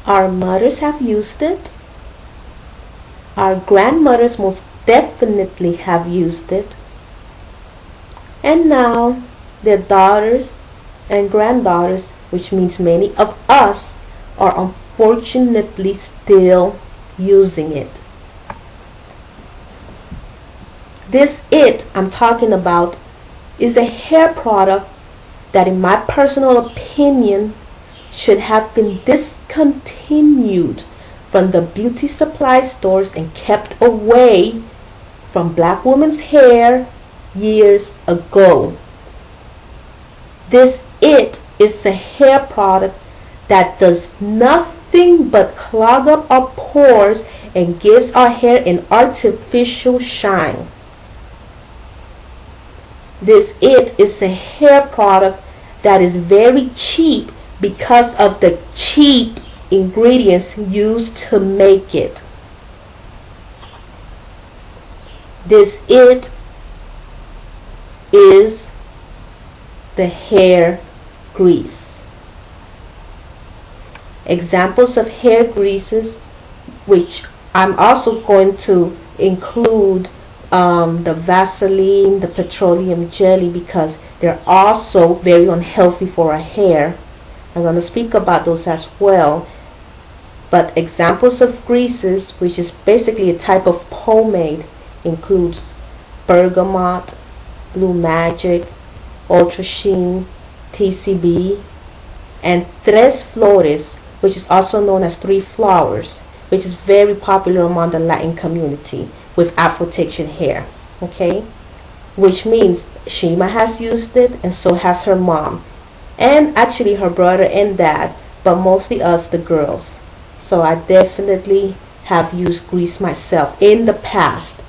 Our mothers have used it. Our grandmothers most definitely have used it. And now their daughters and granddaughters, which means many of us, are unfortunately still using it. This it I'm talking about is a hair product that, in my personal opinion, should have been discontinued from the beauty supply stores and kept away from black women's hair years ago. This it is a hair product that does nothing but clog up our pores and gives our hair an artificial shine. This it is a hair product that is very cheap because of the cheap ingredients used to make it. This it is the hair grease. Examples of hair greases, which I'm also going to include the Vaseline, the petroleum jelly, because they're also very unhealthy for our hair. I'm going to speak about those as well. But examples of greases, which is basically a type of pomade, includes bergamot, blue magic, ultra sheen, TCB, and tres flores, which is also known as three flowers, which is very popular among the Latin community with Afro-textured hair. Okay, which means Shima has used it, and so has her mom, and actually her brother and dad, but mostly us, the girls. So I definitely have used grease myself in the past,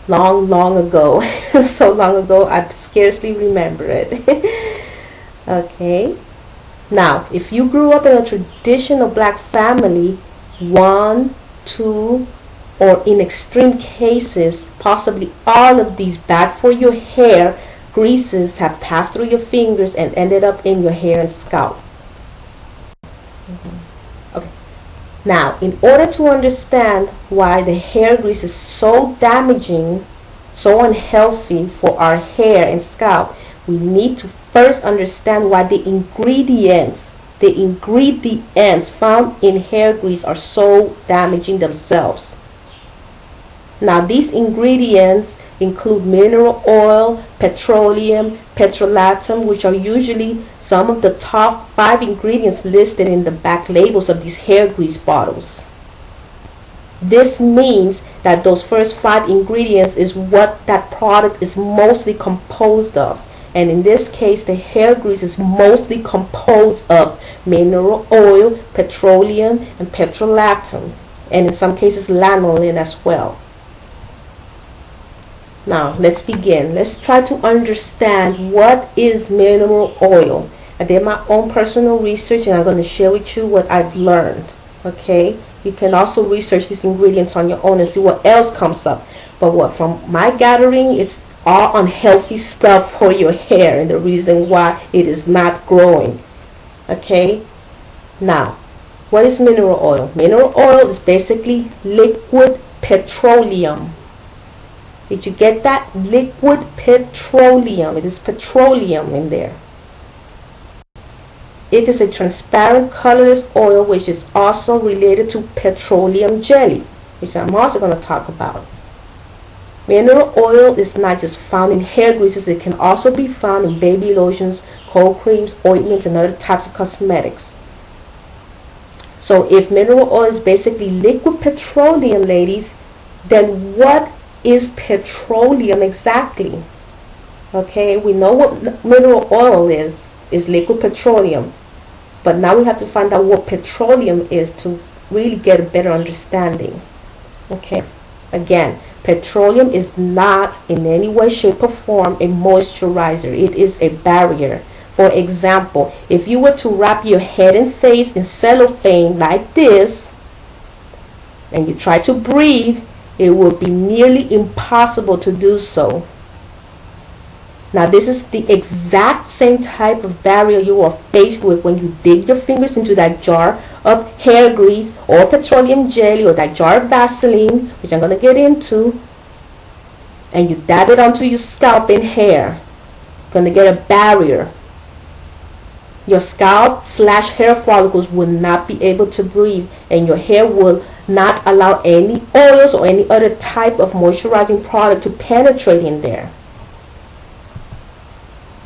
long ago. So long ago I scarcely remember it. Okay, now if you grew up in a traditional black family, one, two, or in extreme cases, possibly all of these bad for your hair greases have passed through your fingers and ended up in your hair and scalp. Okay. Now, in order to understand why the hair grease is so damaging, so unhealthy for our hair and scalp, we need to first understand why the ingredients found in hair grease are so damaging themselves. Now, these ingredients include mineral oil, petroleum, petrolatum, which are usually some of the top 5 ingredients listed in the back labels of these hair grease bottles. This means that those first 5 ingredients is what that product is mostly composed of. And in this case, the hair grease is mostly composed of mineral oil, petroleum, and petrolatum, and in some cases lanolin as well. Now let's begin. Let's try to understand what is mineral oil. I did my own personal research, and I'm going to share with you what I've learned. Okay, you can also research these ingredients on your own and see what else comes up. But what from my gathering, it's all unhealthy stuff for your hair, and the reason why it is not growing. Okay, now what is mineral oil? Mineral oil is basically liquid petroleum. Did you get that? Liquid petroleum. It is petroleum in there. It is a transparent colorless oil, which is also related to petroleum jelly, which I'm also going to talk about. Mineral oil is not just found in hair greases. It can also be found in baby lotions, cold creams, ointments, and other types of cosmetics. So if mineral oil is basically liquid petroleum, ladies, then what is petroleum exactly? Okay, we know what mineral oil is liquid petroleum, but now we have to find out what petroleum is to really get a better understanding. Okay, again, petroleum is not in any way, shape, or form a moisturizer. It is a barrier. For example, if you were to wrap your head and face in cellophane like this and you try to breathe, it will be nearly impossible to do so. Now, this is the exact same type of barrier you are faced with when you dig your fingers into that jar of hair grease or petroleum jelly or that jar of Vaseline, which I'm going to get into, and you dab it onto your scalp and hair, you're going to get a barrier. Your scalp / hair follicles will not be able to breathe, and your hair will not allow any oils or any other type of moisturizing product to penetrate in there.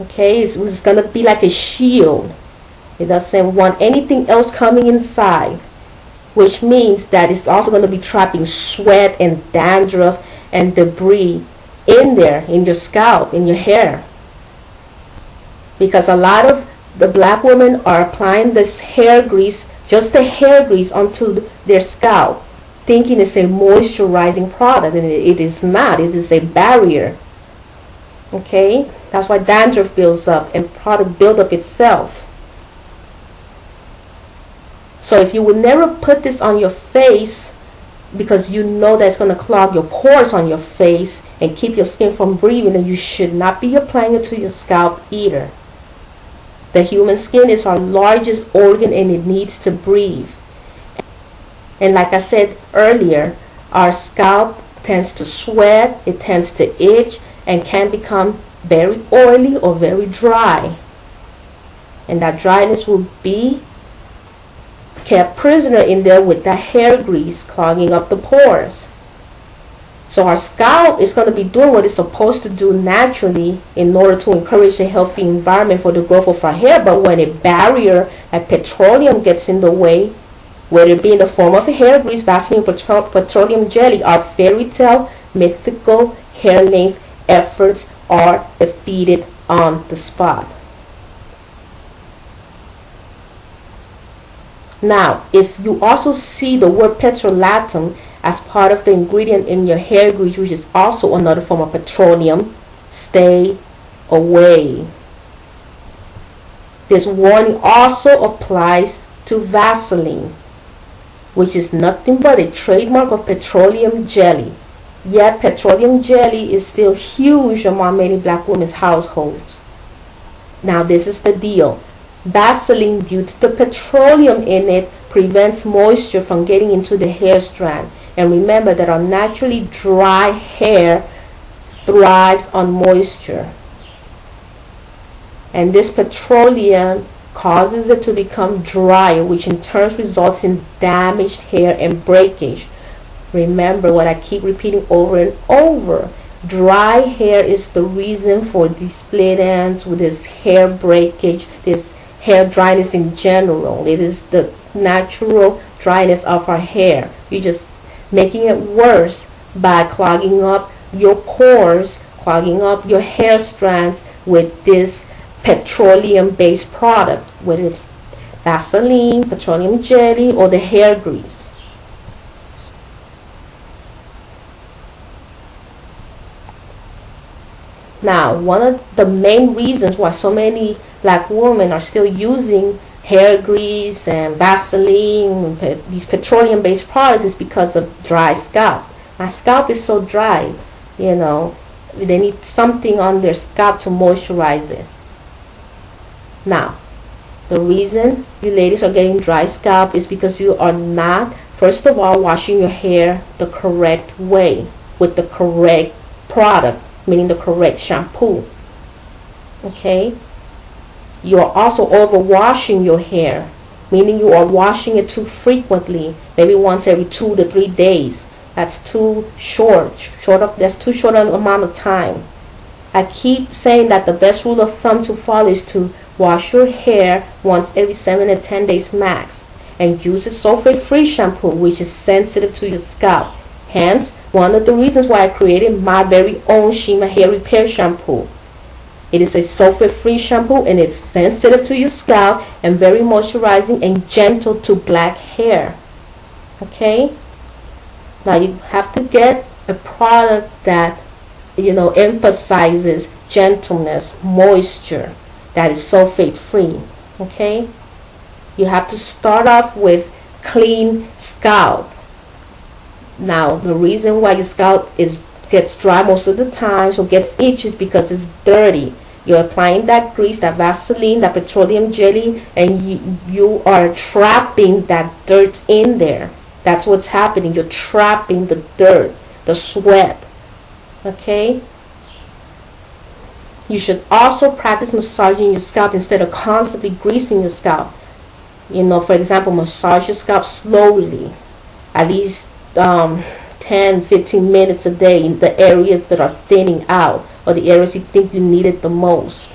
Okay, it's going to be like a shield. It doesn't want anything else coming inside, which means that it's also going to be trapping sweat and dandruff and debris in there, in your scalp, in your hair. Because a lot of the black women are applying this hair grease, just the hair grease, onto their scalp, thinking it's a moisturizing product, and it is not. It is a barrier. Okay, that's why dandruff builds up and product build up itself. So if you would never put this on your face because you know that it's going to clog your pores on your face and keep your skin from breathing, then you should not be applying it to your scalp either. The human skin is our largest organ and it needs to breathe. And like I said earlier, our scalp tends to sweat, it tends to itch, and can become very oily or very dry. And that dryness will be kept prisoner in there with that hair grease clogging up the pores. So our scalp is going to be doing what it's supposed to do naturally in order to encourage a healthy environment for the growth of our hair. But when a barrier like petroleum gets in the way, whether it be in the form of a hair grease, Vaseline, petroleum jelly, our fairy tale, mythical hair length efforts are defeated on the spot. Now, if you also see the word petrolatum as part of the ingredient in your hair grease, which is also another form of petroleum, stay away. This warning also applies to Vaseline, which is nothing but a trademark of petroleum jelly. Yet petroleum jelly is still huge among many black women's households. Now this is the deal. Vaseline, due to the petroleum in it, prevents moisture from getting into the hair strand. And remember that our naturally dry hair thrives on moisture. And this petroleum causes it to become drier, which in turn results in damaged hair and breakage. Remember what I keep repeating over and over. Dry hair is the reason for these split ends, with this hair breakage, this hair dryness in general. It is the natural dryness of our hair. You're just making it worse by clogging up your pores, clogging up your hair strands with this petroleum-based product, whether it's Vaseline, petroleum jelly, or the hair grease. Now, one of the main reasons why so many black women are still using hair grease and Vaseline, these petroleum-based products, is because of dry scalp. My scalp is so dry, you know, they need something on their scalp to moisturize it. Now, the reason you ladies are getting dry scalp is because you are not, first of all, washing your hair the correct way with the correct product, meaning the correct shampoo. Okay? You are also overwashing your hair, meaning you are washing it too frequently, maybe once every 2 to 3 days. That's too short. That's too short an amount of time. I keep saying that the best rule of thumb to follow is to wash your hair once every 7 to 10 days max, and use a sulfate-free shampoo which is sensitive to your scalp. Hence, one of the reasons why I created my very own Shima hair repair shampoo. It is a sulfate-free shampoo and it's sensitive to your scalp and very moisturizing and gentle to black hair. Okay? Now you have to get a product that, you know, emphasizes gentleness, moisture, that is sulfate-free. Okay? You have to start off with clean scalp. Now, the reason why your scalp gets dry most of the time, so gets itchy, is because it's dirty. You're applying that grease, that Vaseline, that petroleum jelly, and you are trapping that dirt in there. That's what's happening. You're trapping the dirt, the sweat. Okay? You should also practice massaging your scalp instead of constantly greasing your scalp. You know, for example, massage your scalp slowly, at least 10-15 minutes a day in the areas that are thinning out, or the areas you think you need it the most.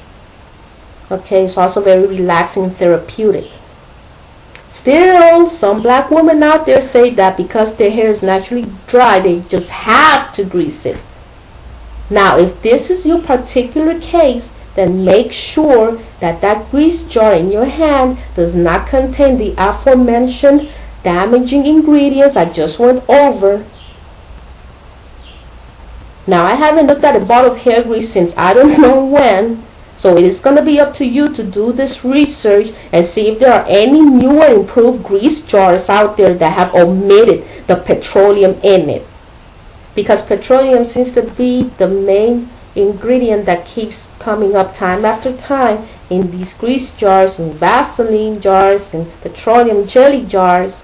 Okay, it's also very relaxing and therapeutic. Still, some black women out there say that because their hair is naturally dry, they just have to grease it. Now, if this is your particular case, then make sure that that grease jar in your hand does not contain the aforementioned damaging ingredients I just went over. Now, I haven't looked at a bottle of hair grease since I don't know when, so it is going to be up to you to do this research and see if there are any newer improved grease jars out there that have omitted the petroleum in it. Because petroleum seems to be the main ingredient that keeps coming up time after time in these grease jars, in Vaseline jars, and petroleum jelly jars.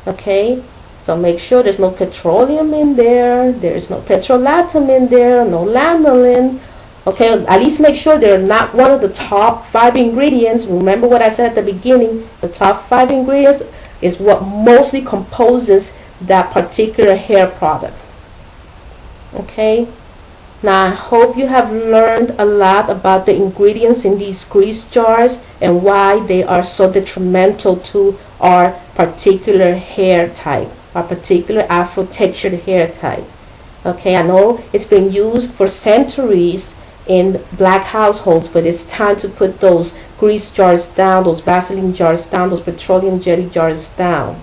Okay, so make sure there's no petroleum in there, there's no petrolatum in there, no lanolin. Okay, at least make sure they're not one of the top 5 ingredients. Remember what I said at the beginning, the top 5 ingredients is what mostly composes that particular hair product. Okay, now I hope you have learned a lot about the ingredients in these grease jars and why they are so detrimental to our particular hair type, our particular afro textured hair type. Okay, I know it's been used for centuries in black households, but it's time to put those grease jars down, those Vaseline jars down, those petroleum jelly jars down,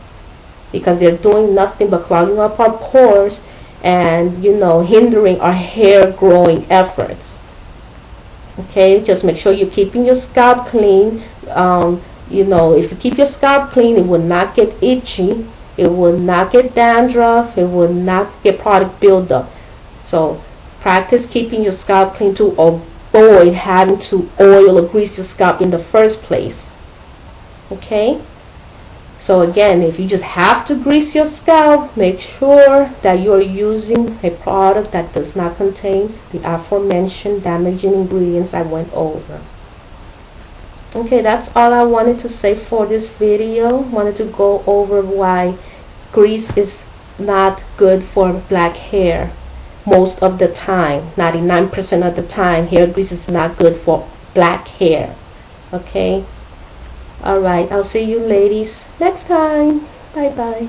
because they're doing nothing but clogging up our pores and, you know, hindering our hair growing efforts. Okay, just make sure you're keeping your scalp clean. You know, if you keep your scalp clean, it will not get itchy, it will not get dandruff, it will not get product buildup. So practice keeping your scalp clean to avoid having to oil or grease your scalp in the first place. Okay, so again, if you just have to grease your scalp, make sure that you're using a product that does not contain the aforementioned damaging ingredients I went over. Okay, that's all I wanted to say for this video. Wanted to go over why grease is not good for black hair. Most of the time, 99% of the time, hair grease is not good for black hair. Okay, all right, I'll see you ladies next time. Bye bye.